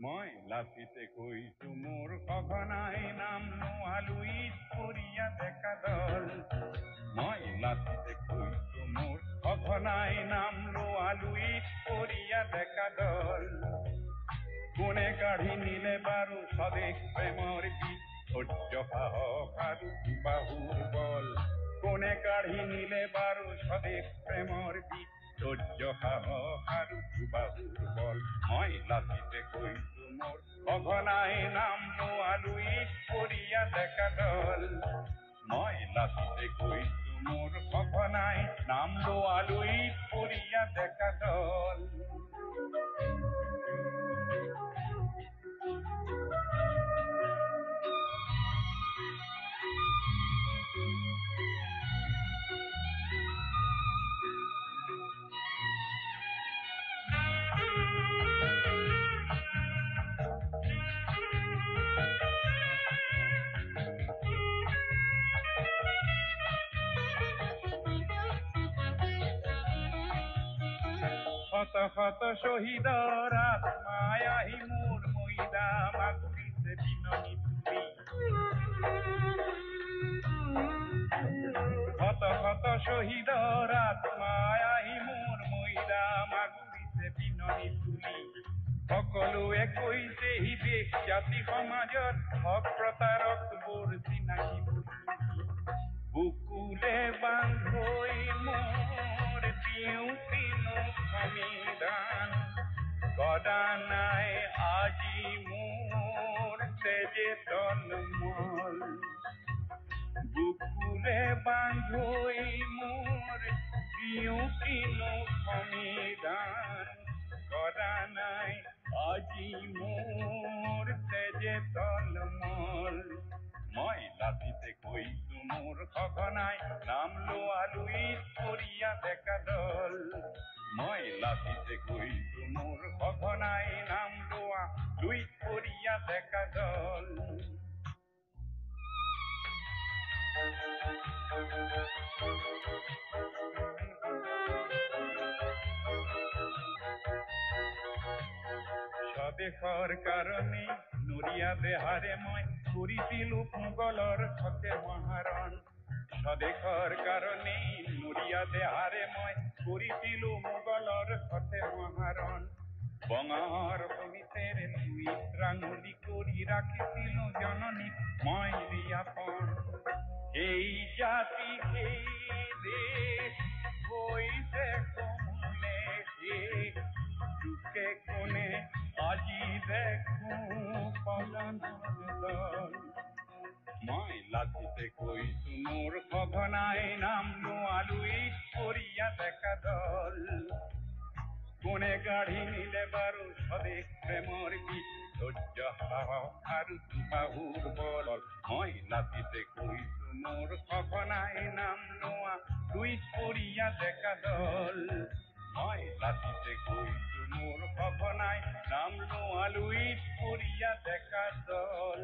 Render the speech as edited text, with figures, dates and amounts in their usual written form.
মই লাচিতে কৈছো মোৰ সঘনাই নাম নোৱালুইত পৰিয়া ডেকা দল। মই লাচিতে কৈছো মোৰ সঘনাই নাম নোৱালুইত পৰিয়া ডেকা দল। কোনে কাঢ়ি নিলে বাৰু স্বদেশ প্ৰেমৰ গীত, ধৈৰ্য সাহস আৰু বাহুৰ বল। কোনে কাঢ়ি নিলে বাৰু স্বদেশ প্ৰেমৰ গীত, ধৈৰ্য সাহস আৰু বাহুৰ বল। মই লাচিতে কৈছো মোৰ সঘনাই নাম নোৱালুইত পৰিয়া ডেকা দল। মই লাচিতে কৈছো মোৰ সঘনাই নাম নোৱালুইত পৰিয়া ডেকা দল। শত শত শহীদৰ আত্মাই আহি মোৰ মৈদাম আগুৰিছে বিননি তুলি। শত শত শহীদৰ আত্মাই আহি মোৰ মৈদাম আগুৰিছে বিননি তুলি। সকলোৱে কৈছে হি দেশ জাতি সমাজত হক প্ৰতাৰকবোৰ চিনাকি বুলি। বুকুলে বান্ধৈ মোৰ দিওঁতিনো সংবিধান, গদা নাই আজি মোৰ তেজে তলমল। বুকুলে বান্ধৈ মোৰ দিওঁতিনো সংবিধান, গদা নাই আজি মোৰ তেজে তলমল। মই লাচিতে কৈছো মোৰ সঘনাই নাম নোৱালুইত পৰিয়া ডেকা দল। মই লাচিতে কৈছো মোৰ সঘনাই নাম নোৱালুইত পৰিয়া ডেকা দল। স্বদেশৰ কাৰণে নৰিয়া দেহাৰে মই কৰিছিলো মোগলৰ সতে মহাৰণ। স্বদেশৰ কাৰণে নৰিয়া দেহাৰে মই কৰিছিলো মোগলৰ সতে মহাৰণ। বঙৰ সমিতেৰে লুইত ৰাঙলী কৰি ৰাখিছিলো জননী মই ৰিয়াপন। সেই জাতি সেই দেশ হৈছে সমূলে শেষ, দুখে কোণে আজি দেখো পলায়নৰ দল। মই লাচিতে কৈছো মোৰ সঘনাই নাম নোৱালুইত পৰিয়া ডেকা দল। কোনে কাঢ়ি নিলে বাৰু স্বদেশ প্ৰেমৰ গীত, ধৈৰ্য সাহস আৰু বাহুৰ বল। মই লাচিতে কৈছো মোৰ সঘনাই নাম নোৱালুইত পৰিয়া ডেকা দল। মই লাচিতে কৈছো মোৰ সঘনাই নাম নোৱালুইত পৰিয়া ডেকা দল।